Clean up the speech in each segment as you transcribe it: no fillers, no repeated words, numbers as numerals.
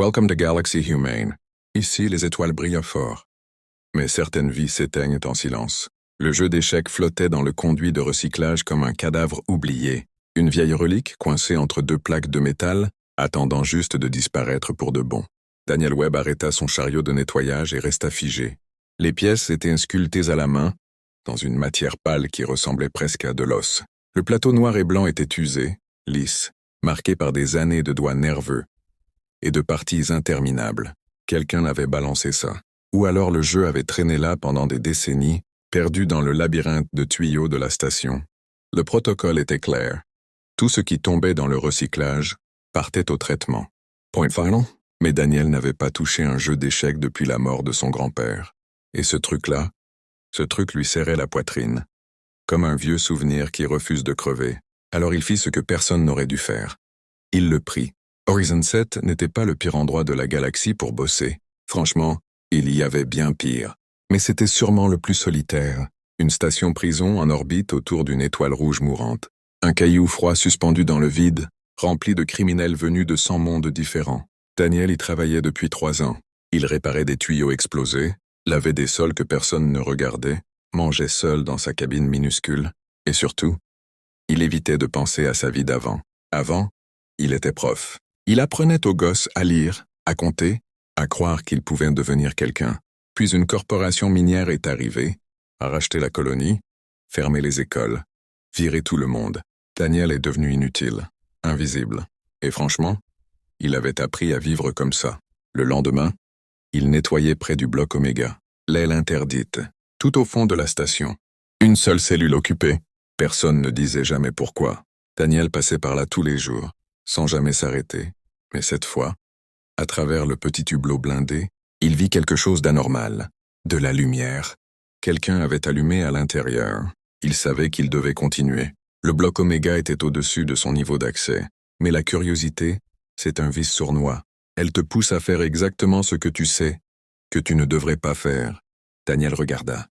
Welcome to Galaxy Humane. Ici, les étoiles brillent fort. Mais certaines vies s'éteignent en silence. Le jeu d'échecs flottait dans le conduit de recyclage comme un cadavre oublié, une vieille relique coincée entre deux plaques de métal, attendant juste de disparaître pour de bon. Daniel Webb arrêta son chariot de nettoyage et resta figé. Les pièces étaient sculptées à la main, dans une matière pâle qui ressemblait presque à de l'os. Le plateau noir et blanc était usé, lisse, marqué par des années de doigts nerveux et de parties interminables. Quelqu'un avait balancé ça. Ou alors le jeu avait traîné là pendant des décennies, perdu dans le labyrinthe de tuyaux de la station. Le protocole était clair. Tout ce qui tombait dans le recyclage partait au traitement. Point final. Mais Daniel n'avait pas touché un jeu d'échecs depuis la mort de son grand-père. Et ce truc lui serrait la poitrine, comme un vieux souvenir qui refuse de crever. Alors il fit ce que personne n'aurait dû faire. Il le prit. Horizon 7 n'était pas le pire endroit de la galaxie pour bosser. Franchement, il y avait bien pire. Mais c'était sûrement le plus solitaire. Une station-prison en orbite autour d'une étoile rouge mourante. Un caillou froid suspendu dans le vide, rempli de criminels venus de 100 mondes différents. Daniel y travaillait depuis 3 ans. Il réparait des tuyaux explosés, lavait des sols que personne ne regardait, mangeait seul dans sa cabine minuscule, et surtout, il évitait de penser à sa vie d'avant. Avant, il était prof. Il apprenait aux gosses à lire, à compter, à croire qu'ils pouvaient devenir quelqu'un. Puis une corporation minière est arrivée, a racheté la colonie, fermé les écoles, viré tout le monde. Daniel est devenu inutile, invisible. Et franchement, il avait appris à vivre comme ça. Le lendemain, il nettoyait près du bloc Oméga, l'aile interdite, tout au fond de la station. Une seule cellule occupée. Personne ne disait jamais pourquoi. Daniel passait par là tous les jours, sans jamais s'arrêter. Mais cette fois, à travers le petit hublot blindé, il vit quelque chose d'anormal. De la lumière. Quelqu'un avait allumé à l'intérieur. Il savait qu'il devait continuer. Le bloc Oméga était au-dessus de son niveau d'accès. Mais la curiosité, c'est un vice sournois. Elle te pousse à faire exactement ce que tu sais, que tu ne devrais pas faire. Daniel regarda.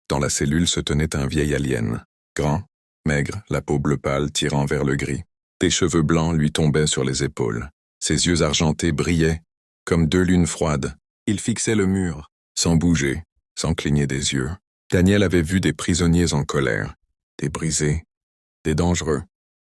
Dans la cellule se tenait un vieil alien. Grand, maigre, la peau bleu pâle tirant vers le gris. Des cheveux blancs lui tombaient sur les épaules. Ses yeux argentés brillaient, comme 2 lunes froides. Il fixait le mur, sans bouger, sans cligner des yeux. Daniel avait vu des prisonniers en colère, des brisés, des dangereux,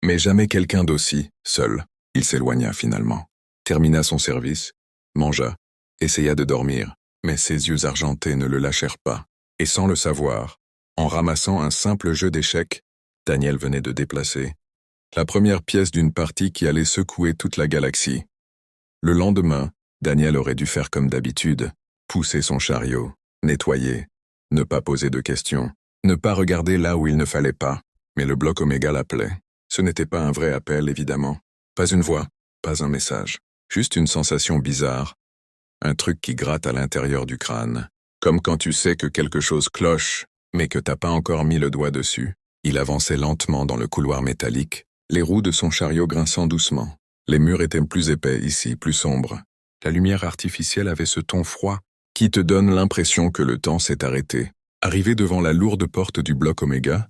mais jamais quelqu'un d'aussi, seul. Il s'éloigna finalement, termina son service, mangea, essaya de dormir, mais ses yeux argentés ne le lâchèrent pas. Et sans le savoir, en ramassant un simple jeu d'échecs, Daniel venait de déplacer la première pièce d'une partie qui allait secouer toute la galaxie. Le lendemain, Daniel aurait dû faire comme d'habitude, pousser son chariot, nettoyer, ne pas poser de questions, ne pas regarder là où il ne fallait pas. Mais le bloc Oméga l'appelait. Ce n'était pas un vrai appel, évidemment. Pas une voix, pas un message. Juste une sensation bizarre. Un truc qui gratte à l'intérieur du crâne. Comme quand tu sais que quelque chose cloche, mais que t'as pas encore mis le doigt dessus. Il avançait lentement dans le couloir métallique, les roues de son chariot grinçant doucement. Les murs étaient plus épais ici, plus sombres. La lumière artificielle avait ce ton froid qui te donne l'impression que le temps s'est arrêté. Arrivé devant la lourde porte du bloc Oméga,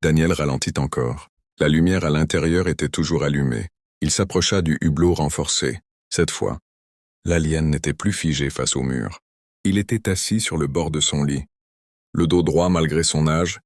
Daniel ralentit encore. La lumière à l'intérieur était toujours allumée. Il s'approcha du hublot renforcé. Cette fois, l'alien n'était plus figé face au mur. Il était assis sur le bord de son lit. Le dos droit malgré son âge,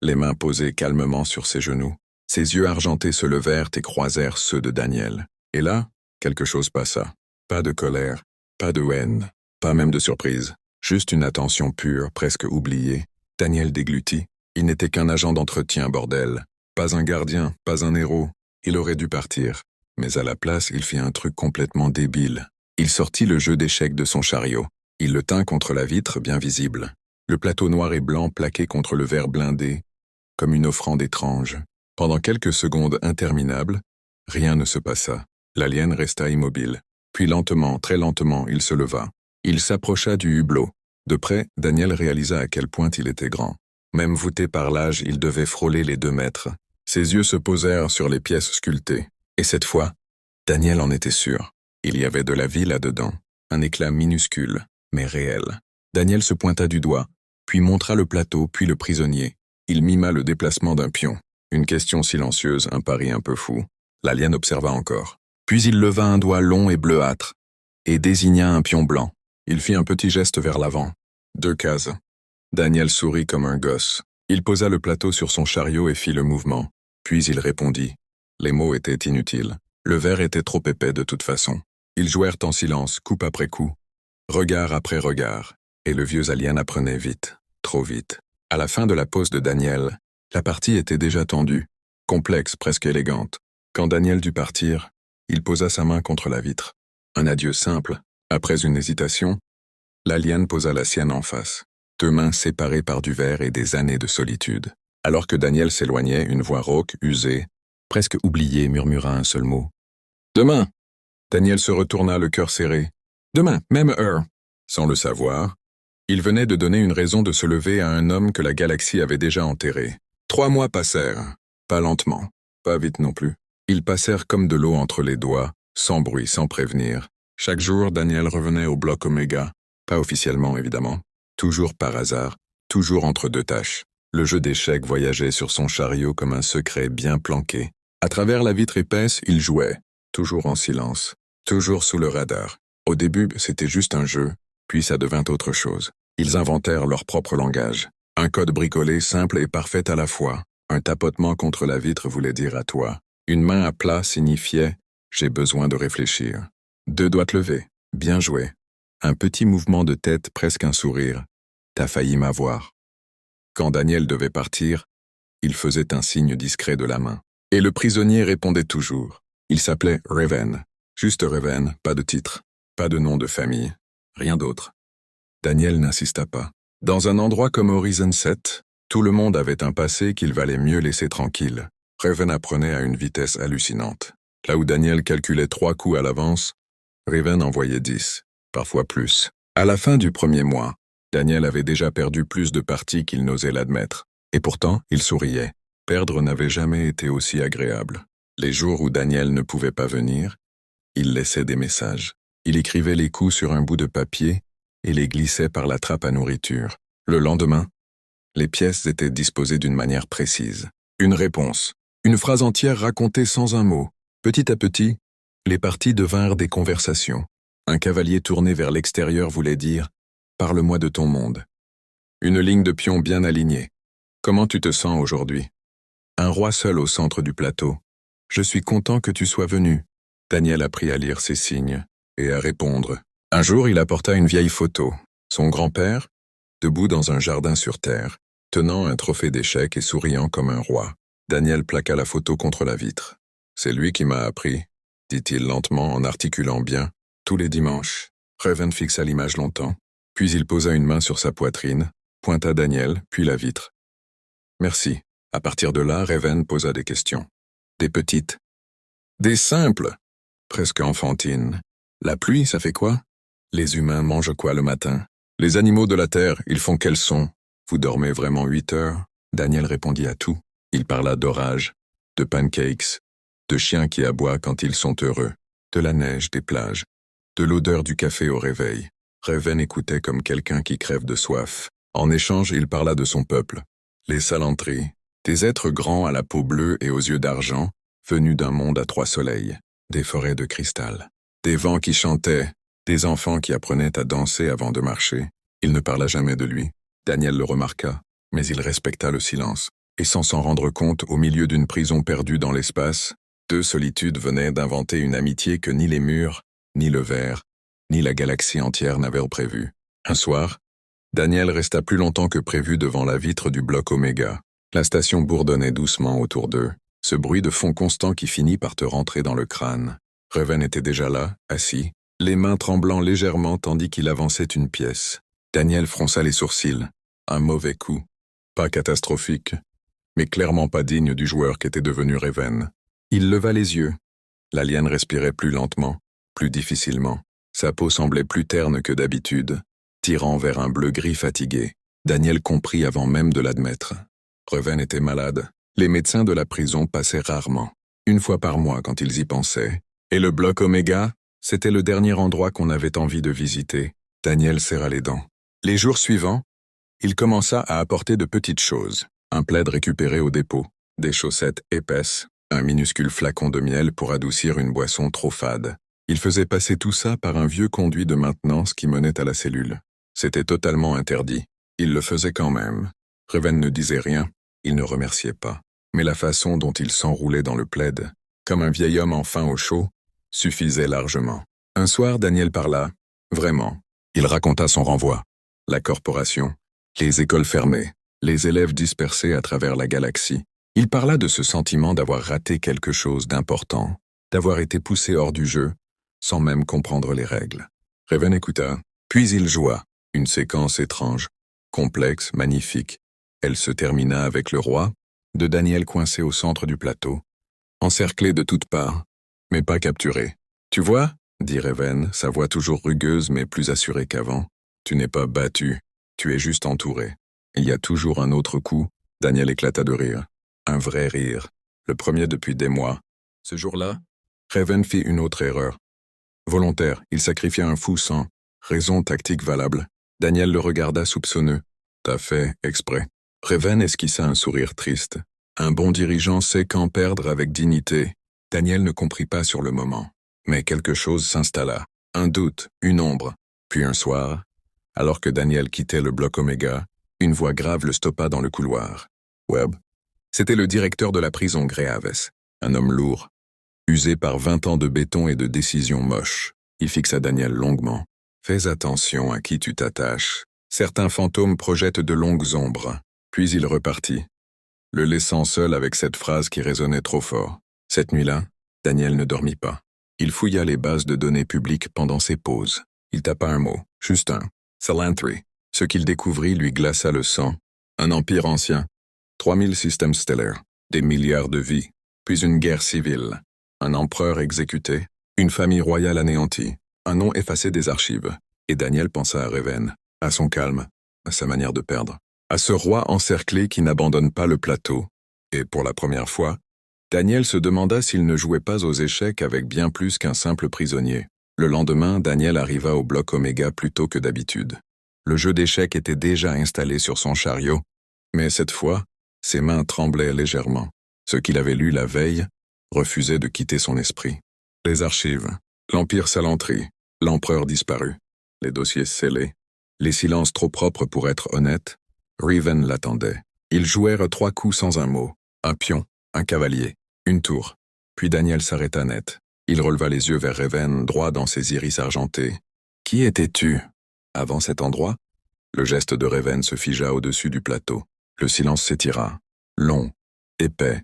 les mains posées calmement sur ses genoux. Ses yeux argentés se levèrent et croisèrent ceux de Daniel. Et là, quelque chose passa. Pas de colère, pas de haine, pas même de surprise. Juste une attention pure, presque oubliée. Daniel déglutit. Il n'était qu'un agent d'entretien, bordel. Pas un gardien, pas un héros. Il aurait dû partir. Mais à la place, il fit un truc complètement débile. Il sortit le jeu d'échecs de son chariot. Il le tint contre la vitre, bien visible. Le plateau noir et blanc plaqué contre le verre blindé, comme une offrande étrange. Pendant quelques secondes interminables, rien ne se passa. L'alien resta immobile. Puis lentement, très lentement, il se leva. Il s'approcha du hublot. De près, Daniel réalisa à quel point il était grand. Même voûté par l'âge, il devait frôler les 2 mètres. Ses yeux se posèrent sur les pièces sculptées. Et cette fois, Daniel en était sûr. Il y avait de la vie là-dedans. Un éclat minuscule, mais réel. Daniel se pointa du doigt, puis montra le plateau, puis le prisonnier. Il mima le déplacement d'un pion. Une question silencieuse, un pari un peu fou. L'alien observa encore. Puis il leva un doigt long et bleuâtre. et désigna un pion blanc. Il fit un petit geste vers l'avant. 2 cases. Daniel sourit comme un gosse. Il posa le plateau sur son chariot et fit le mouvement. Puis il répondit. Les mots étaient inutiles. Le verre était trop épais de toute façon. Ils jouèrent en silence, coup après coup, regard après regard, et le vieux alien apprenait vite, trop vite. À la fin de la pause de Daniel, la partie était déjà tendue, complexe, presque élégante. Quand Daniel dut partir, il posa sa main contre la vitre. Un adieu simple. Après une hésitation, l'alien posa la sienne en face. 2 mains séparées par du verre et des années de solitude. Alors que Daniel s'éloignait, une voix rauque, usée, presque oubliée, murmura un seul mot. « Demain !» Daniel se retourna, le cœur serré. « Demain, même heure !» Sans le savoir, il venait de donner une raison de se lever à un homme que la galaxie avait déjà enterré. 3 mois passèrent. Pas lentement, pas vite non plus. Ils passèrent comme de l'eau entre les doigts, sans bruit, sans prévenir. Chaque jour, Daniel revenait au bloc Oméga. Pas officiellement, évidemment. Toujours par hasard, toujours entre 2 tâches. Le jeu d'échecs voyageait sur son chariot comme un secret bien planqué. À travers la vitre épaisse, il jouait, toujours en silence, toujours sous le radar. Au début, c'était juste un jeu, puis ça devint autre chose. Ils inventèrent leur propre langage. Un code bricolé simple et parfait à la fois. Un tapotement contre la vitre voulait dire à toi. Une main à plat signifiait « j'ai besoin de réfléchir ». 2 doigts levés, bien joué. Un petit mouvement de tête, presque un sourire. T'as failli m'avoir. Quand Daniel devait partir, il faisait un signe discret de la main. Et le prisonnier répondait toujours. Il s'appelait Raven. Juste Raven, pas de titre, pas de nom de famille, rien d'autre. Daniel n'insista pas. Dans un endroit comme Horizon 7, tout le monde avait un passé qu'il valait mieux laisser tranquille. Raven apprenait à une vitesse hallucinante. Là où Daniel calculait 3 coups à l'avance, Raven en voyait 10, parfois plus. À la fin du premier mois, Daniel avait déjà perdu plus de parties qu'il n'osait l'admettre. Et pourtant, il souriait. Perdre n'avait jamais été aussi agréable. Les jours où Daniel ne pouvait pas venir, il laissait des messages. Il écrivait les coups sur un bout de papier et les glissait par la trappe à nourriture. Le lendemain, les pièces étaient disposées d'une manière précise. Une réponse, une phrase entière racontée sans un mot. Petit à petit, les parties devinrent des conversations. Un cavalier tourné vers l'extérieur voulait dire « Parle-moi de ton monde ». Une ligne de pions bien alignée. « Comment tu te sens aujourd'hui ?» Un roi seul au centre du plateau. « Je suis content que tu sois venu ». Daniel apprit à lire ses signes et à répondre. Un jour, il apporta une vieille photo. Son grand-père, debout dans un jardin sur terre, tenant un trophée d'échecs et souriant comme un roi. Daniel plaqua la photo contre la vitre. « C'est lui qui m'a appris », dit-il lentement en articulant bien. Tous les dimanches, Raven fixa l'image longtemps, puis il posa une main sur sa poitrine, pointa Daniel, puis la vitre. « Merci ». À partir de là, Raven posa des questions. Des petites. Des simples. Presque enfantines. La pluie, ça fait quoi? Les humains mangent quoi le matin? Les animaux de la terre, ils font quel son? Vous dormez vraiment 8 heures? Daniel répondit à tout. Il parla d'orage, de pancakes, de chiens qui aboient quand ils sont heureux, de la neige des plages, de l'odeur du café au réveil. Raven écoutait comme quelqu'un qui crève de soif. En échange, il parla de son peuple. Les Salanteries, des êtres grands à la peau bleue et aux yeux d'argent, venus d'un monde à 3 soleils, des forêts de cristal, des vents qui chantaient, des enfants qui apprenaient à danser avant de marcher. Il ne parla jamais de lui. Daniel le remarqua, mais il respecta le silence. Et sans s'en rendre compte, au milieu d'une prison perdue dans l'espace, 2 solitudes venaient d'inventer une amitié que ni les murs, ni le verre, ni la galaxie entière n'avaient prévu. Un soir, Daniel resta plus longtemps que prévu devant la vitre du bloc Oméga. La station bourdonnait doucement autour d'eux, ce bruit de fond constant qui finit par te rentrer dans le crâne. Raven était déjà là, assis, les mains tremblant légèrement tandis qu'il avançait une pièce. Daniel fronça les sourcils. Un mauvais coup. Pas catastrophique, mais clairement pas digne du joueur qu'était devenu Raven. Il leva les yeux. L'alien respirait plus lentement, plus difficilement. Sa peau semblait plus terne que d'habitude, tirant vers un bleu-gris fatigué. Daniel comprit avant même de l'admettre. Raven était malade. Les médecins de la prison passaient rarement, 1 fois par mois quand ils y pensaient. Et le bloc Oméga, c'était le dernier endroit qu'on avait envie de visiter. Daniel serra les dents. Les jours suivants, il commença à apporter de petites choses. Un plaid récupéré au dépôt, des chaussettes épaisses, un minuscule flacon de miel pour adoucir une boisson trop fade. Il faisait passer tout ça par un vieux conduit de maintenance qui menait à la cellule. C'était totalement interdit. Il le faisait quand même. Reven ne disait rien, il ne remerciait pas. Mais la façon dont il s'enroulait dans le plaid, comme un vieil homme enfin au chaud, suffisait largement. Un soir, Daniel parla. Vraiment. Il raconta son renvoi. La corporation, les écoles fermées, les élèves dispersés à travers la galaxie. Il parla de ce sentiment d'avoir raté quelque chose d'important, d'avoir été poussé hors du jeu, sans même comprendre les règles. Reven écouta, puis il joua, une séquence étrange, complexe, magnifique. Elle se termina avec le roi, de Daniel coincé au centre du plateau, encerclé de toutes parts, mais pas capturé. « Tu vois ?» dit Reven, sa voix toujours rugueuse mais plus assurée qu'avant. « Tu n'es pas battu, tu es juste entouré. Il y a toujours un autre coup. » Daniel éclata de rire. Un vrai rire, le premier depuis des mois. Ce jour-là, Reven fit une autre erreur. Volontaire, il sacrifia un fou sans raison tactique valable. Daniel le regarda soupçonneux. « T'as fait exprès. » Reven esquissa un sourire triste. Un bon dirigeant sait quand perdre avec dignité. Daniel ne comprit pas sur le moment. Mais quelque chose s'installa. Un doute, une ombre. Puis un soir, alors que Daniel quittait le bloc Oméga, une voix grave le stoppa dans le couloir. Webb. C'était le directeur de la prison Greaves. Un homme lourd, usé par 20 ans de béton et de décisions moches. Il fixa Daniel longuement. « Fais attention à qui tu t'attaches. Certains fantômes projettent de longues ombres. » Puis il repartit, le laissant seul avec cette phrase qui résonnait trop fort. Cette nuit-là, Daniel ne dormit pas. Il fouilla les bases de données publiques pendant ses pauses. Il tapa un mot, juste un. Salanthry. Ce qu'il découvrit lui glaça le sang. Un empire ancien. 3000 systèmes stellaires. Des milliards de vies. Puis une guerre civile. Un empereur exécuté. Une famille royale anéantie. Un nom effacé des archives. Et Daniel pensa à Reven, à son calme, à sa manière de perdre. À ce roi encerclé qui n'abandonne pas le plateau. Et pour la première fois, Daniel se demanda s'il ne jouait pas aux échecs avec bien plus qu'un simple prisonnier. Le lendemain, Daniel arriva au bloc Oméga plus tôt que d'habitude. Le jeu d'échecs était déjà installé sur son chariot, mais cette fois, ses mains tremblaient légèrement. Ce qu'il avait lu la veille refusait de quitter son esprit. Les archives, l'empire Salanthry, l'empereur disparu, les dossiers scellés, les silences trop propres pour être honnêtes. Reven l'attendait. Ils jouèrent 3 coups sans un mot. Un pion, un cavalier, une tour. Puis Daniel s'arrêta net. Il releva les yeux vers Reven, droit dans ses iris argentés. « Qui étais-tu » avant cet endroit? Le geste de Reven se figea au-dessus du plateau. Le silence s'étira. Long, épais,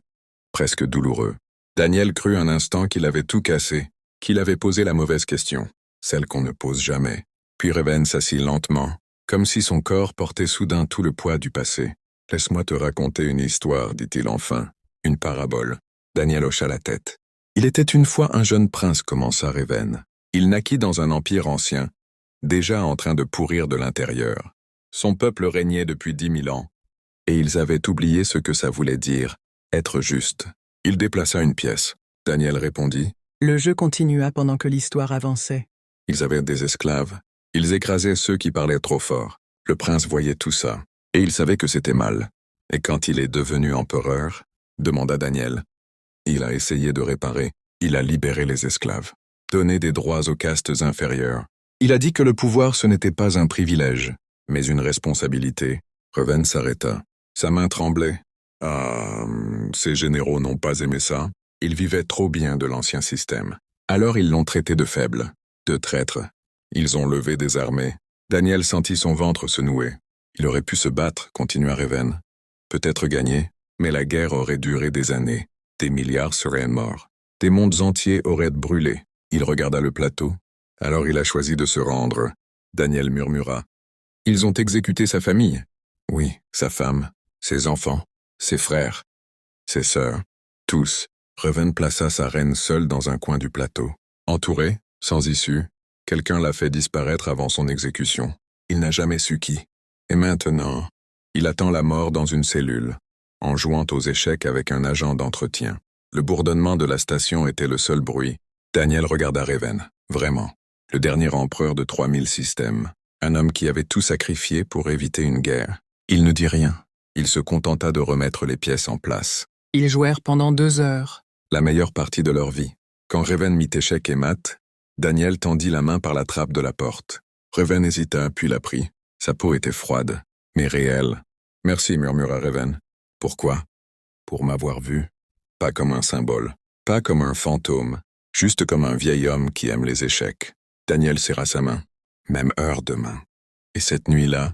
presque douloureux. Daniel crut un instant qu'il avait tout cassé, qu'il avait posé la mauvaise question, celle qu'on ne pose jamais. Puis Reven s'assit lentement, comme si son corps portait soudain tout le poids du passé. « Laisse-moi te raconter une histoire, dit-il enfin. Une parabole. » Daniel hocha la tête. « Il était une fois un jeune prince, commença Reven. Il naquit dans un empire ancien, déjà en train de pourrir de l'intérieur. Son peuple régnait depuis 10 000 ans, et ils avaient oublié ce que ça voulait dire, être juste. Il déplaça une pièce. Daniel répondit. Le jeu continua pendant que l'histoire avançait. Ils avaient des esclaves. Ils écrasaient ceux qui parlaient trop fort. Le prince voyait tout ça, et il savait que c'était mal. Et quand il est devenu empereur, demanda Daniel. Il a essayé de réparer. Il a libéré les esclaves, donné des droits aux castes inférieures. Il a dit que le pouvoir ce n'était pas un privilège, mais une responsabilité. Reven s'arrêta. Sa main tremblait. Ah, ces généraux n'ont pas aimé ça. Ils vivaient trop bien de l'ancien système. Alors ils l'ont traité de faible, de traître. Ils ont levé des armées. Daniel sentit son ventre se nouer. Il aurait pu se battre, continua Reven. Peut-être gagner, mais la guerre aurait duré des années. Des milliards seraient morts. Des mondes entiers auraient brûlé. Il regarda le plateau. Alors il a choisi de se rendre. Daniel murmura. Ils ont exécuté sa famille. Oui, sa femme, ses enfants, ses frères, ses sœurs, tous. Reven plaça sa reine seule dans un coin du plateau. Entourée, sans issue, quelqu'un l'a fait disparaître avant son exécution. Il n'a jamais su qui. Et maintenant, il attend la mort dans une cellule, en jouant aux échecs avec un agent d'entretien. Le bourdonnement de la station était le seul bruit. Daniel regarda Reven, vraiment. Le dernier empereur de 3000 systèmes. Un homme qui avait tout sacrifié pour éviter une guerre. Il ne dit rien. Il se contenta de remettre les pièces en place. Ils jouèrent pendant 2 heures. La meilleure partie de leur vie. Quand Reven mit échecs et maths, Daniel tendit la main par la trappe de la porte. Reven hésita, puis la prit. Sa peau était froide, mais réelle. « Merci, murmura Reven. »« Pourquoi ?»« Pour m'avoir vu. Pas comme un symbole, pas comme un fantôme, juste comme un vieil homme qui aime les échecs. » Daniel serra sa main. Même heure demain. Et cette nuit-là,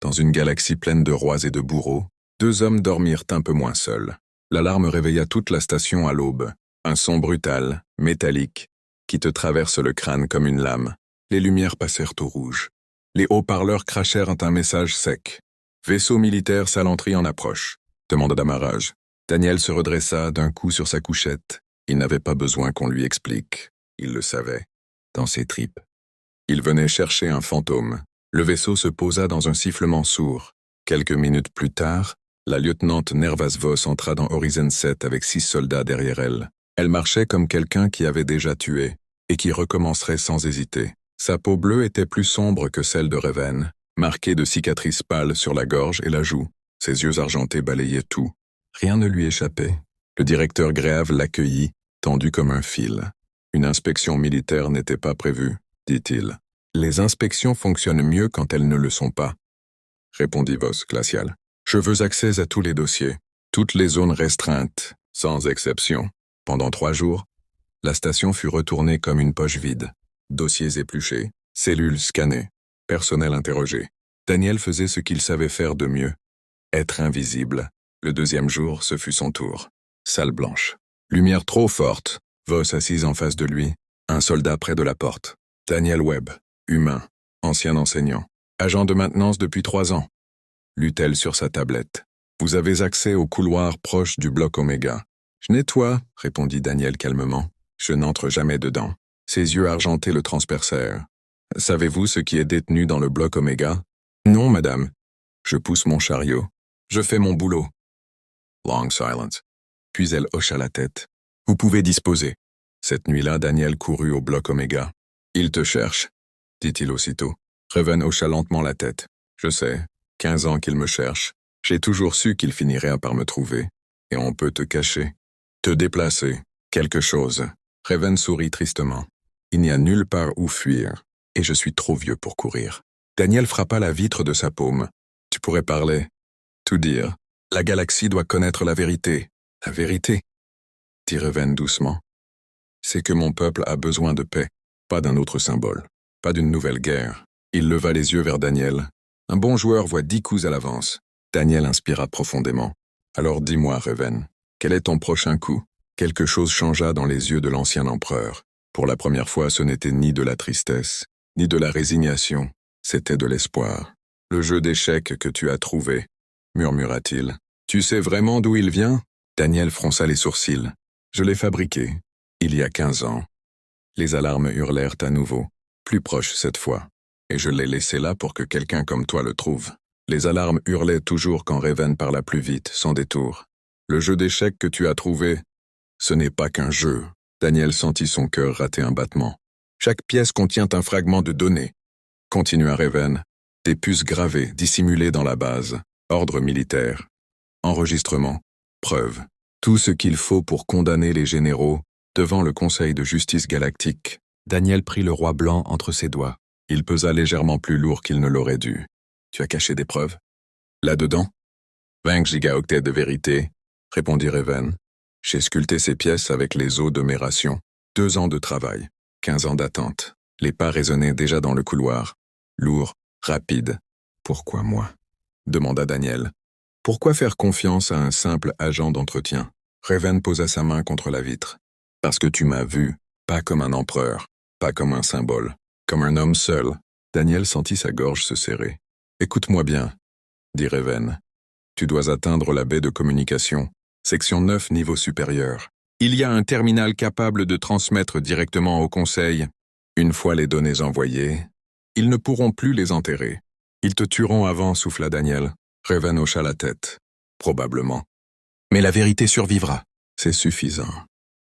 dans une galaxie pleine de rois et de bourreaux, 2 hommes dormirent un peu moins seuls. L'alarme réveilla toute la station à l'aube. Un son brutal, métallique, qui te traverse le crâne comme une lame. Les lumières passèrent au rouge. Les haut-parleurs crachèrent un message sec. « Vaisseau militaire Salantry en approche », demanda d'amarrage. Daniel se redressa d'un coup sur sa couchette. Il n'avait pas besoin qu'on lui explique. Il le savait, dans ses tripes. Il venait chercher un fantôme. Le vaisseau se posa dans un sifflement sourd. Quelques minutes plus tard, la lieutenante Nervas Voss entra dans Horizon 7 avec 6 soldats derrière elle. Elle marchait comme quelqu'un qui avait déjà tué, et qui recommencerait sans hésiter. Sa peau bleue était plus sombre que celle de Reven, marquée de cicatrices pâles sur la gorge et la joue. Ses yeux argentés balayaient tout. Rien ne lui échappait. Le directeur Gréave l'accueillit, tendu comme un fil. Une inspection militaire n'était pas prévue, dit-il. Les inspections fonctionnent mieux quand elles ne le sont pas, répondit Voss glacial. Je veux accès à tous les dossiers, toutes les zones restreintes, sans exception. Pendant 3 jours, la station fut retournée comme une poche vide. Dossiers épluchés, cellules scannées, personnel interrogé. Daniel faisait ce qu'il savait faire de mieux. Être invisible. Le 2e jour, ce fut son tour. Salle blanche. Lumière trop forte. Voss assise en face de lui. Un soldat près de la porte. Daniel Webb. Humain. Ancien enseignant. Agent de maintenance depuis 3 ans. Lut-elle sur sa tablette. Vous avez accès au couloir proche du bloc Oméga. Je nettoie, répondit Daniel calmement. Je n'entre jamais dedans. Ses yeux argentés le transpercèrent. Savez-vous ce qui est détenu dans le bloc Oméga? Non, madame. Je pousse mon chariot. Je fais mon boulot. Long silence. Puis elle hocha la tête. Vous pouvez disposer. Cette nuit-là, Daniel courut au bloc Oméga. Il te cherche, dit-il aussitôt. Reven hocha lentement la tête. Je sais, 15 ans qu'il me cherche. J'ai toujours su qu'il finirait par me trouver. Et on peut te cacher. Te déplacer. Quelque chose. Reven sourit tristement. Il n'y a nulle part où fuir. Et je suis trop vieux pour courir. Daniel frappa la vitre de sa paume. Tu pourrais parler. Tout dire. La galaxie doit connaître la vérité. La vérité, dit Reven doucement. C'est que mon peuple a besoin de paix. Pas d'un autre symbole. Pas d'une nouvelle guerre. Il leva les yeux vers Daniel. Un bon joueur voit 10 coups à l'avance. Daniel inspira profondément. Alors dis-moi, Reven, quel est ton prochain coup? Quelque chose changea dans les yeux de l'ancien empereur. Pour la première fois, ce n'était ni de la tristesse, ni de la résignation. C'était de l'espoir. Le jeu d'échecs que tu as trouvé, murmura-t-il. Tu sais vraiment d'où il vient? Daniel fronça les sourcils. Je l'ai fabriqué, il y a 15 ans. Les alarmes hurlèrent à nouveau, plus proches cette fois, et je l'ai laissé là pour que quelqu'un comme toi le trouve. Les alarmes hurlaient toujours quand Reven parla plus vite, sans détour. Le jeu d'échecs que tu as trouvé, ce n'est pas qu'un jeu. Daniel sentit son cœur rater un battement. Chaque pièce contient un fragment de données. Continua Reven. Des puces gravées, dissimulées dans la base. Ordre militaire. Enregistrement. Preuve. Tout ce qu'il faut pour condamner les généraux devant le Conseil de justice galactique. Daniel prit le roi blanc entre ses doigts. Il pesa légèrement plus lourd qu'il ne l'aurait dû. Tu as caché des preuves? Là-dedans? 20 gigaoctets de vérité, répondit Reven. J'ai sculpté ces pièces avec les os de mes rations. 2 ans de travail, 15 ans d'attente. Les pas résonnaient déjà dans le couloir. Lourd, rapide. Pourquoi moi? Demanda Daniel. Pourquoi faire confiance à un simple agent d'entretien? Reven posa sa main contre la vitre. Parce que tu m'as vu, pas comme un empereur, pas comme un symbole, comme un homme seul. Daniel sentit sa gorge se serrer. Écoute-moi bien, dit Reven. Tu dois atteindre la baie de communication, section 9, niveau supérieur. Il y a un terminal capable de transmettre directement au Conseil. Une fois les données envoyées, ils ne pourront plus les enterrer. Ils te tueront avant, souffla Daniel. Reven hocha la tête. Probablement. Mais la vérité survivra. C'est suffisant.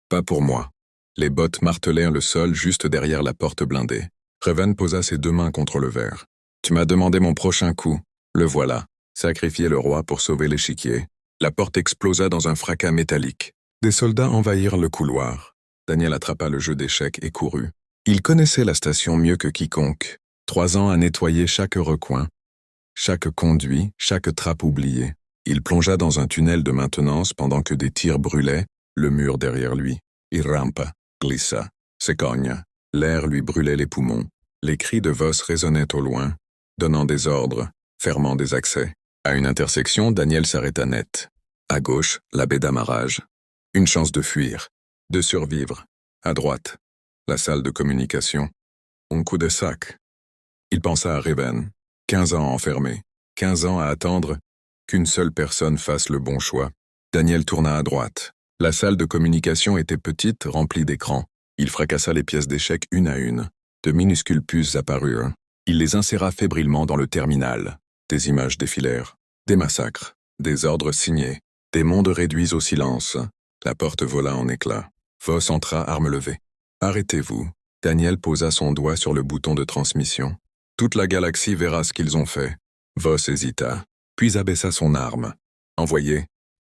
Pas pour moi. Les bottes martelèrent le sol juste derrière la porte blindée. Reven posa ses 2 mains contre le verre. Tu m'as demandé mon prochain coup. Le voilà. Sacrifier le roi pour sauver l'échiquier. La porte explosa dans un fracas métallique. Des soldats envahirent le couloir. Daniel attrapa le jeu d'échecs et courut. Il connaissait la station mieux que quiconque. 3 ans à nettoyer chaque recoin, chaque conduit, chaque trappe oubliée. Il plongea dans un tunnel de maintenance pendant que des tirs brûlaient le mur derrière lui. Il rampa, glissa, se cogna. L'air lui brûlait les poumons. Les cris de Voss résonnaient au loin, donnant des ordres, fermant des accès. À une intersection, Daniel s'arrêta net. À gauche, la baie d'amarrage. Une chance de fuir, de survivre. À droite, la salle de communication. Un coup de sac. Il pensa à Raven. 15 ans enfermé. 15 ans à attendre qu'une seule personne fasse le bon choix. Daniel tourna à droite. La salle de communication était petite, remplie d'écrans. Il fracassa les pièces d'échecs une à une. De minuscules puces apparurent. Il les inséra fébrilement dans le terminal. Des images défilèrent. Des massacres. Des ordres signés. Des mondes réduits au silence. La porte vola en éclats. Voss entra arme levée. « Arrêtez-vous ». Daniel posa son doigt sur le bouton de transmission. Toute la galaxie verra ce qu'ils ont fait. Voss hésita, puis abaissa son arme. Envoyé.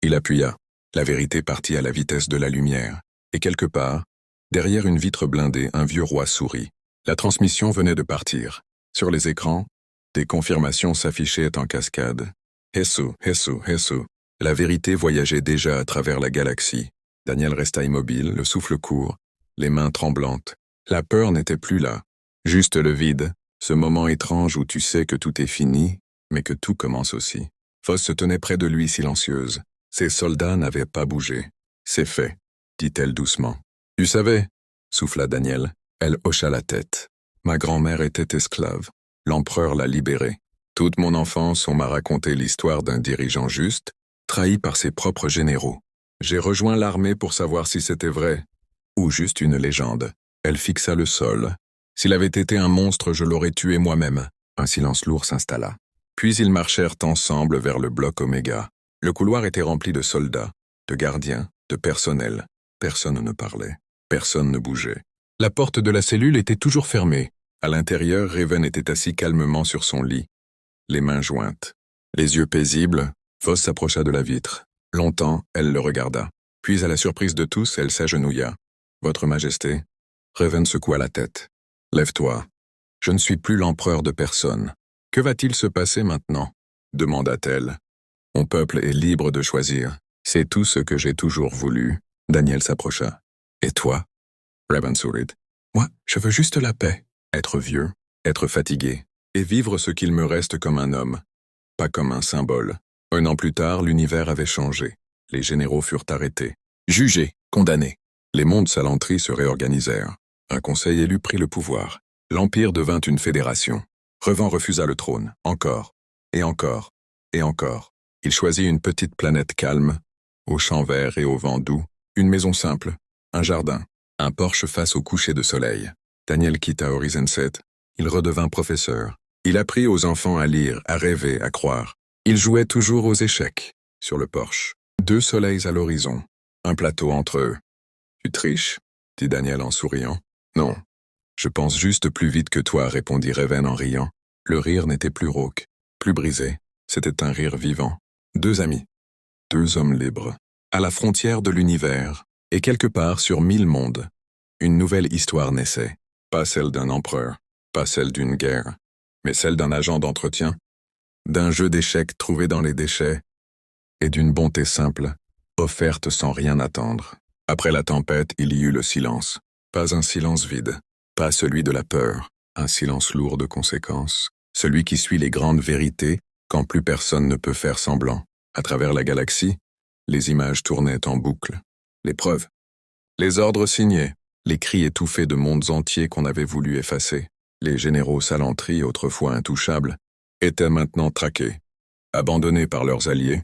Il appuya. La vérité partit à la vitesse de la lumière. Et quelque part, derrière une vitre blindée, un vieux roi sourit. La transmission venait de partir. Sur les écrans, des confirmations s'affichaient en cascade. Hesu, Hesu, Hesu. La vérité voyageait déjà à travers la galaxie. Daniel resta immobile, le souffle court, les mains tremblantes. La peur n'était plus là. Juste le vide, ce moment étrange où tu sais que tout est fini, mais que tout commence aussi. Voss se tenait près de lui silencieuse. Ses soldats n'avaient pas bougé. « C'est fait », dit-elle doucement. « Tu savais » souffla Daniel. Elle hocha la tête. « Ma grand-mère était esclave. L'empereur l'a libérée. Toute mon enfance, on m'a raconté l'histoire d'un dirigeant juste, trahi par ses propres généraux. J'ai rejoint l'armée pour savoir si c'était vrai, ou juste une légende. » Elle fixa le sol. « S'il avait été un monstre, je l'aurais tué moi-même. » Un silence lourd s'installa. Puis ils marchèrent ensemble vers le bloc Oméga. Le couloir était rempli de soldats, de gardiens, de personnel. Personne ne parlait. Personne ne bougeait. La porte de la cellule était toujours fermée. À l'intérieur, Raven était assis calmement sur son lit, les mains jointes. Les yeux paisibles, Voss s'approcha de la vitre. Longtemps, elle le regarda. Puis, à la surprise de tous, elle s'agenouilla. « Votre Majesté ?» Raven secoua la tête. « Lève-toi. Je ne suis plus l'empereur de personne. Que va-t-il se passer maintenant ?» demanda-t-elle. « Mon peuple est libre de choisir. C'est tout ce que j'ai toujours voulu. » Daniel s'approcha. « Et toi ?» Raven sourit. « Moi, je veux juste la paix. Être vieux, être fatigué, et vivre ce qu'il me reste comme un homme, pas comme un symbole. » 1 an plus tard, l'univers avait changé. Les généraux furent arrêtés, jugés, condamnés. Les mondes Salantri se réorganisèrent. Un conseil élu prit le pouvoir. L'Empire devint une fédération. Revan refusa le trône, encore, et encore, et encore. Il choisit une petite planète calme, aux champs verts et au vent doux, une maison simple, un jardin, un porche face au coucher de soleil. Daniel quitta Horizon 7. Il redevint professeur. Il apprit aux enfants à lire, à rêver, à croire. Il jouait toujours aux échecs, sur le porche. 2 soleils à l'horizon, un plateau entre eux. « Tu triches ?» dit Daniel en souriant. « Non. Je pense juste plus vite que toi, » répondit Raven en riant. Le rire n'était plus rauque, plus brisé. C'était un rire vivant. 2 amis. 2 hommes libres. À la frontière de l'univers, et quelque part sur 1000 mondes. Une nouvelle histoire naissait. Pas celle d'un empereur, pas celle d'une guerre, mais celle d'un agent d'entretien, d'un jeu d'échecs trouvé dans les déchets, et d'une bonté simple, offerte sans rien attendre. Après la tempête, il y eut le silence. Pas un silence vide, pas celui de la peur, un silence lourd de conséquences, celui qui suit les grandes vérités quand plus personne ne peut faire semblant. À travers la galaxie, les images tournaient en boucle. Les preuves, les ordres signés, les cris étouffés de mondes entiers qu'on avait voulu effacer. Les généraux Salantri, autrefois intouchables, étaient maintenant traqués, abandonnés par leurs alliés,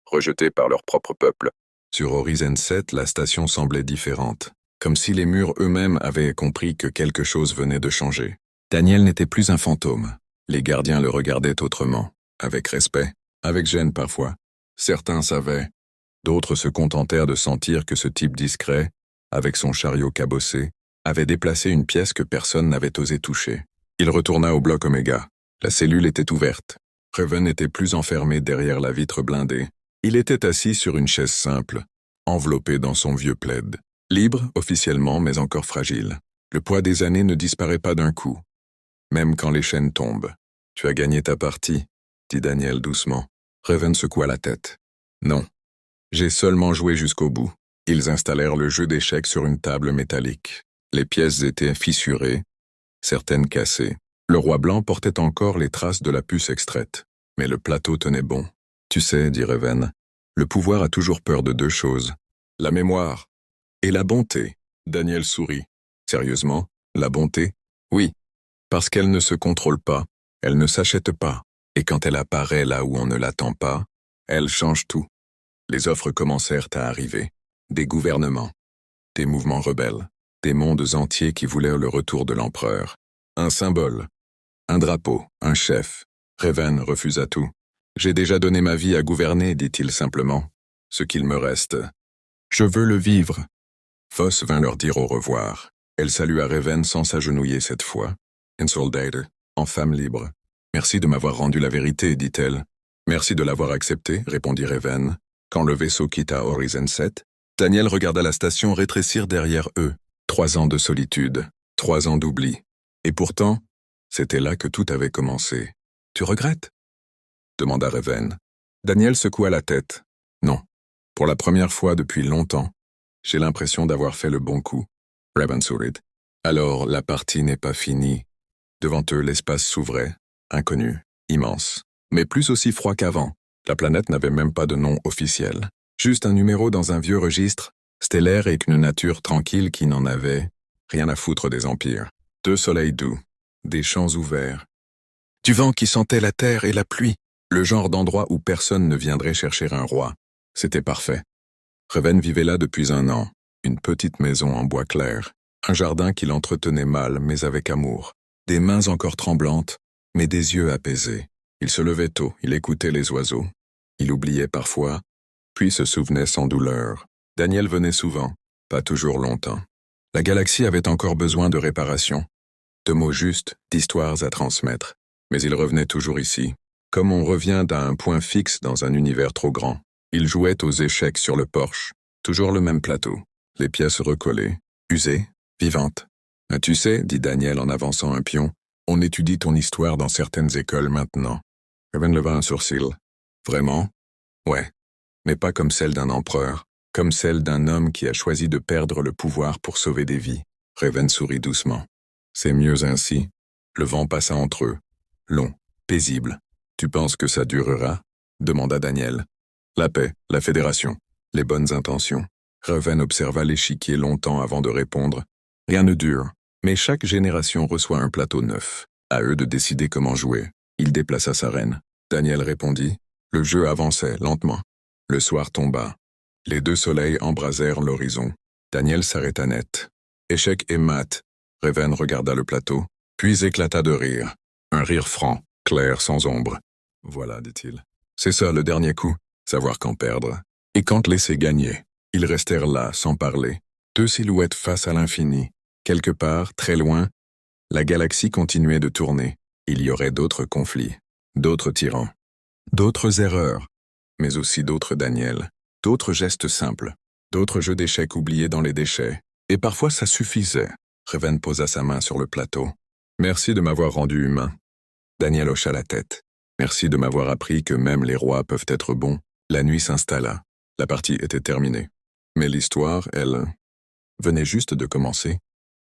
rejetés par leur propre peuple. Sur Horizon 7, la station semblait différente, comme si les murs eux-mêmes avaient compris que quelque chose venait de changer. Daniel n'était plus un fantôme. Les gardiens le regardaient autrement, avec respect, avec gêne parfois. Certains savaient, d'autres se contentèrent de sentir que ce type discret, avec son chariot cabossé, avait déplacé une pièce que personne n'avait osé toucher. Il retourna au bloc Oméga. La cellule était ouverte. Raven n'était plus enfermé derrière la vitre blindée. Il était assis sur une chaise simple, enveloppé dans son vieux plaid. Libre, officiellement, mais encore fragile. Le poids des années ne disparaît pas d'un coup, même quand les chaînes tombent. Tu as gagné ta partie, dit Daniel doucement. Raven secoua la tête. Non. J'ai seulement joué jusqu'au bout. Ils installèrent le jeu d'échecs sur une table métallique. Les pièces étaient fissurées, certaines cassées. Le roi blanc portait encore les traces de la puce extraite, mais le plateau tenait bon. Tu sais, dit Raven, le pouvoir a toujours peur de deux choses. La mémoire et la bonté. Daniel sourit. Sérieusement, la bonté? Oui, parce qu'elle ne se contrôle pas, elle ne s'achète pas, et quand elle apparaît là où on ne l'attend pas, elle change tout. Les offres commencèrent à arriver. Des gouvernements, des mouvements rebelles, des mondes entiers qui voulaient le retour de l'empereur. Un symbole, un drapeau, un chef. Raven refusa tout. J'ai déjà donné ma vie à gouverner, dit-il simplement. Ce qu'il me reste, je veux le vivre. Voss vint leur dire au revoir. Elle salua Raven sans s'agenouiller cette fois. Insoldater, en femme libre. Merci de m'avoir rendu la vérité, dit-elle. Merci de l'avoir accepté, répondit Raven. Quand le vaisseau quitta Horizon 7, Daniel regarda la station rétrécir derrière eux. 3 ans de solitude, 3 ans d'oubli. Et pourtant, c'était là que tout avait commencé. Tu regrettes? Demanda Raven. Daniel secoua la tête. Non. Pour la première fois depuis longtemps, j'ai l'impression d'avoir fait le bon coup. Raven sourit. Alors, la partie n'est pas finie. Devant eux, l'espace s'ouvrait, inconnu, immense, mais plus aussi froid qu'avant. La planète n'avait même pas de nom officiel. Juste un numéro dans un vieux registre, stellaire et qu'une nature tranquille qui n'en avait rien à foutre des empires. 2 soleils doux, des champs ouverts, du vent qui sentait la terre et la pluie, le genre d'endroit où personne ne viendrait chercher un roi. C'était parfait. Raven vivait là depuis 1 an, une petite maison en bois clair, un jardin qu'il entretenait mal mais avec amour, des mains encore tremblantes, mais des yeux apaisés. Il se levait tôt, il écoutait les oiseaux. Il oubliait parfois, puis se souvenait sans douleur. Daniel venait souvent, pas toujours longtemps. La galaxie avait encore besoin de réparation, de mots justes, d'histoires à transmettre. Mais il revenait toujours ici, comme on revient à un point fixe dans un univers trop grand. Il jouait aux échecs sur le porche, toujours le même plateau, les pièces recollées, usées, vivantes. « Tu sais, dit Daniel en avançant un pion, on étudie ton histoire dans certaines écoles maintenant. » Raven leva un sourcil. « Vraiment? Ouais, mais pas comme celle d'un empereur, comme celle d'un homme qui a choisi de perdre le pouvoir pour sauver des vies. » Raven sourit doucement. « C'est mieux ainsi. » Le vent passa entre eux, long, paisible. « Tu penses que ça durera? » demanda Daniel. « La paix, la fédération, les bonnes intentions. » Raven observa l'échiquier longtemps avant de répondre. « Rien ne dure, mais chaque génération reçoit un plateau neuf. À eux de décider comment jouer. » Il déplaça sa reine. Daniel répondit. Le jeu avançait lentement. Le soir tomba. Les 2 soleils embrasèrent l'horizon. Daniel s'arrêta net. Échec et mat. Raven regarda le plateau, puis éclata de rire. Un rire franc, clair, sans ombre. Voilà, dit-il. C'est ça le dernier coup, savoir quand perdre. Et quand laisser gagner. Ils restèrent là, sans parler. 2 silhouettes face à l'infini. Quelque part, très loin, la galaxie continuait de tourner. Il y aurait d'autres conflits, d'autres tyrans, d'autres erreurs, mais aussi d'autres Daniel, d'autres gestes simples, d'autres jeux d'échecs oubliés dans les déchets. Et parfois ça suffisait. Raven posa sa main sur le plateau. Merci de m'avoir rendu humain. Daniel hocha la tête. Merci de m'avoir appris que même les rois peuvent être bons. La nuit s'installa. La partie était terminée. Mais l'histoire, elle, venait juste de commencer.